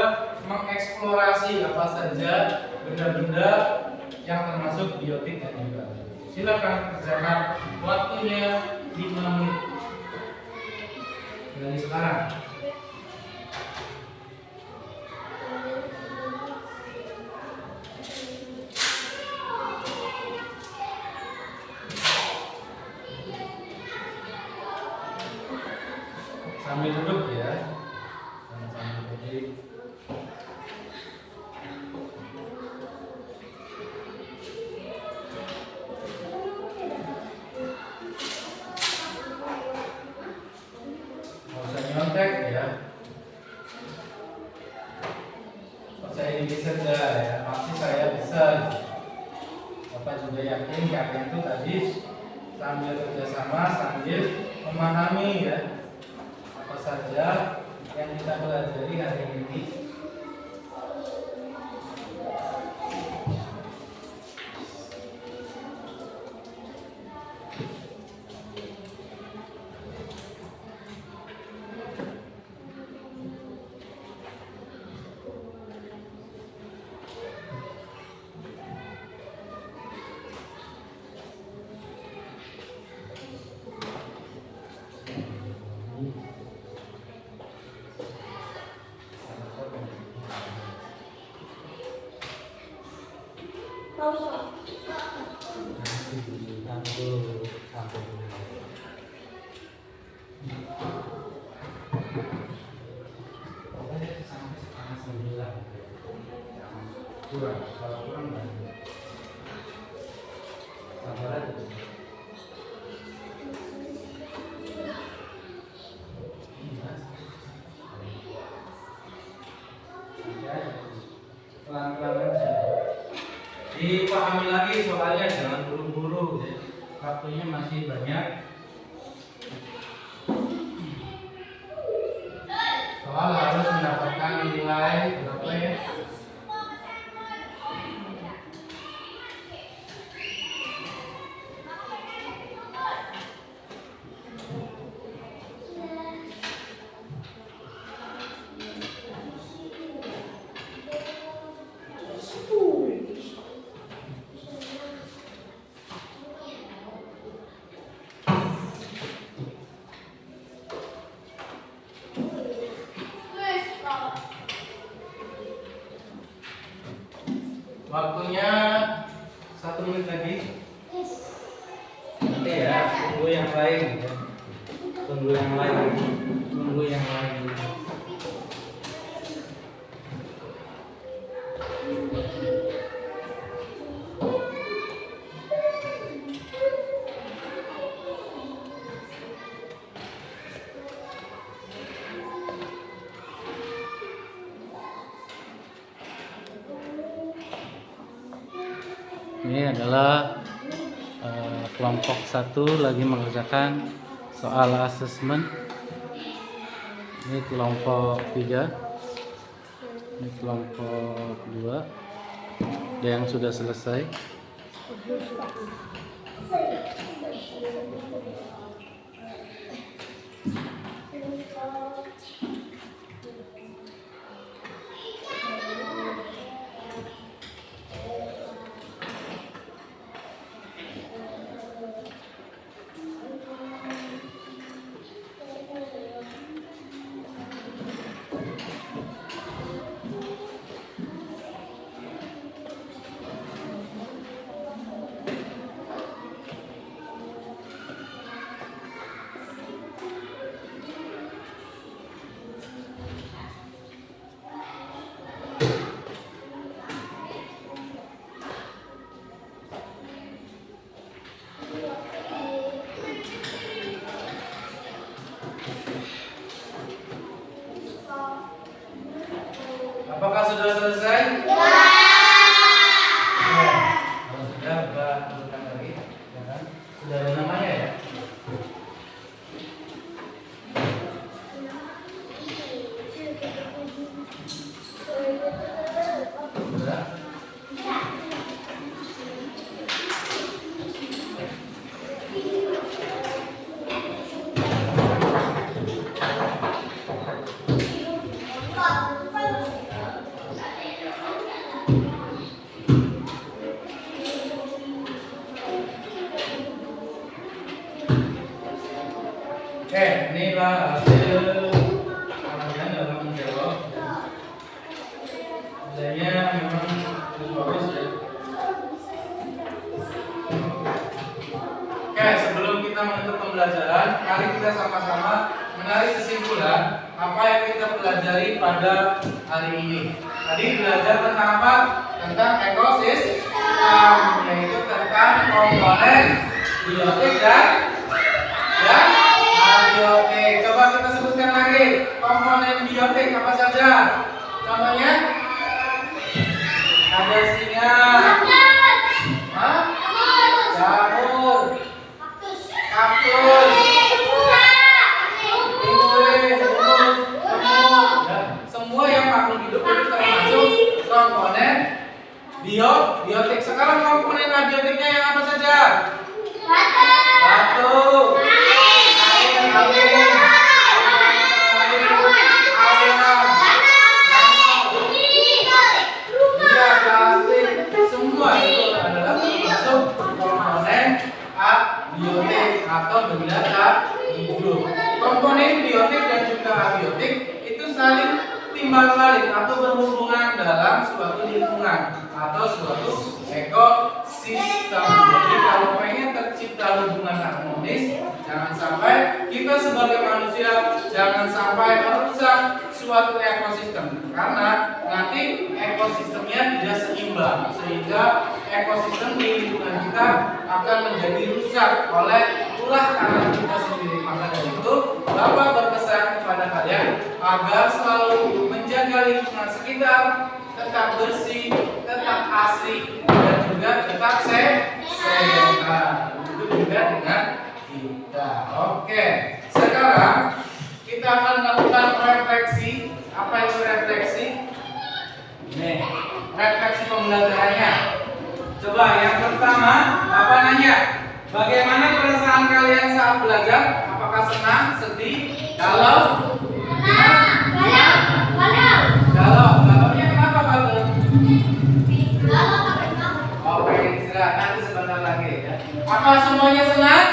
mengeksplorasi apa saja benda-benda yang termasuk biotik dan juga abiotik. Silakan kerjakan, waktunya 5 menit dari sekarang. Sambil duduk ya, sambil berdiri. Nggak usah nyontek ya. memahami ya apa saja yang kita pelajari hari ini. Pelan-pelan aja. Dipahami lagi soalnya, jangan buru-buru ya. Waktunya masih banyak. Soal harus mendapatkan nilai berapa ya? Waktunya 1 menit lagi. Nanti ya, tunggu yang lain ya. Tunggu yang lain. Tunggu yang lain. Ini adalah kelompok 1 lagi mengerjakan soal asesmen. Ini kelompok 3. Ini kelompok 2. Ada yang sudah selesai. Apakah sudah selesai? Ya. Kalau sudah, tunjukkan lagi. Ya kan? Sudah ada namanya ya? Sudah? Inilah hasil kalian dalam menjawab. Nilainya memang bagus ya. Oke, sebelum kita menutup pembelajaran, mari kita sama-sama menarik kesimpulan apa yang kita pelajari pada hari ini. Tadi belajar tentang apa? Tentang ekosistem, yaitu tentang komponen biotik dan abiotik. Coba kita sebutkan lagi komponen biotik apa saja. Contohnya ada singa, jamur, kaktus, timbal balik atau berhubungan dalam suatu lingkungan atau suatu ekosistem. Jadi kalau pengen tercipta hubungan harmonis, jangan sampai kita sebagai manusia jangan sampai merusak suatu ekosistem, karena nanti ekosistemnya tidak seimbang sehingga ekosistem di lingkungan kita akan menjadi rusak oleh ulah tangan kita sendiri. Maka dari itu Bapak berpesan kepada kalian agar selalu menjaga lingkungan sekitar tetap bersih, tetap asri, dan juga tetap sehat. Itu juga dengan kita. Oke, sekarang kita akan melakukan refleksi. Apa itu refleksi? Nih, refleksi pembelajarannya. Coba yang pertama, apa nanya? Bagaimana perasaan kalian saat belajar? Apakah senang, sedih, galau? Galaunya kenapa kalau? Oke, istirahat nanti sebentar lagi ya. Apa semuanya senang?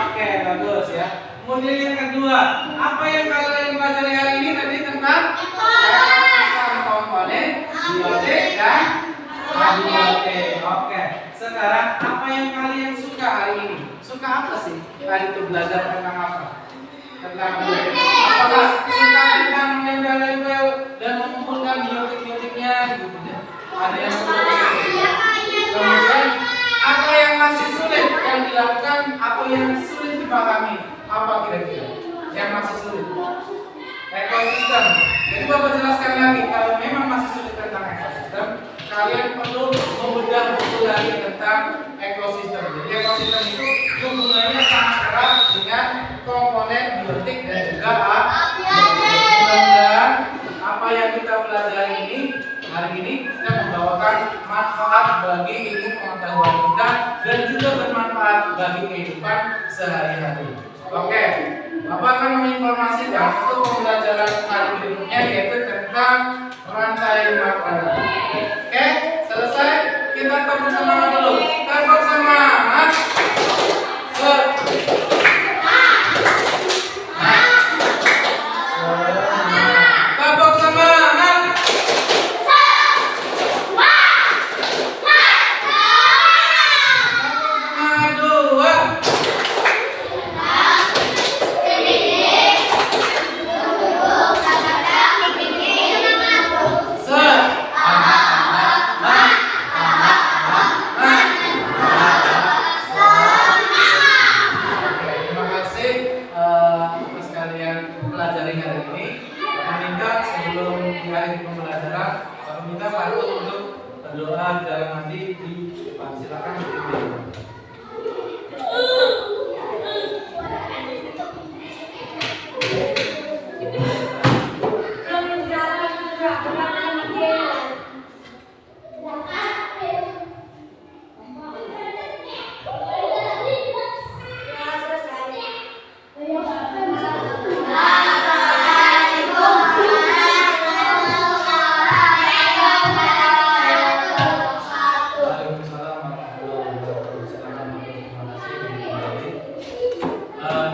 Oke, bagus ya. Kemudian yang kedua, apa yang kalian pelajari hari ini tadi tentang komponen biotik dan abiotik. Oke, sekarang apa yang kalian suka hari ini? Suka apa sih? Tadi itu belajar tentang apa? Tentang biotik. Apakah suka tentang menempel-nempel dan mengumpulkan biotik-biotiknya gitu ya? Ada yang suka. Kemudian apa yang masih sulit yang dilakukan atau yang sulit dipahami? Apa kira-kira yang masih sulit? Ekosistem. Jadi Bapak jelaskan lagi, kalau memang masih sulit tentang ekosistem, kalian perlu membedah buku lagi tentang ekosistem. Jadi ekosistem itu hubungannya sangat erat dengan komponen biotik dan juga mudah-mudahan apa yang kita pelajari ini hari ini kita membawakan manfaat bagi ilmu pengetahuan kita dan juga bermanfaat bagi kehidupan sehari-hari. Oke, Bapak akan menginformasikan untuk pembelajaran hari berikutnya yaitu tentang rantai makanan. Oke, selesai. Kita tepuk semangat dulu. Tepuk semangat. Tepuk semangat. Pelajari hari ini. Meminta sebelum diakhiri pembelajaran, meminta Pak untuk berdoa di dalam hati di depan. Silakan berdiri.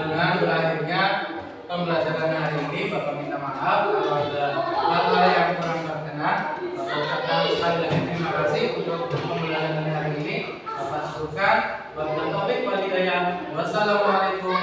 Dengan berakhirnya pembelajaran hari ini, Bapak minta maaf kalau ada hal-hal yang kurang berkenan. Bapak ucapkan sekali lagi terima kasih untuk pembelajaran hari ini. Bapak syukurkan. Wassalamualaikum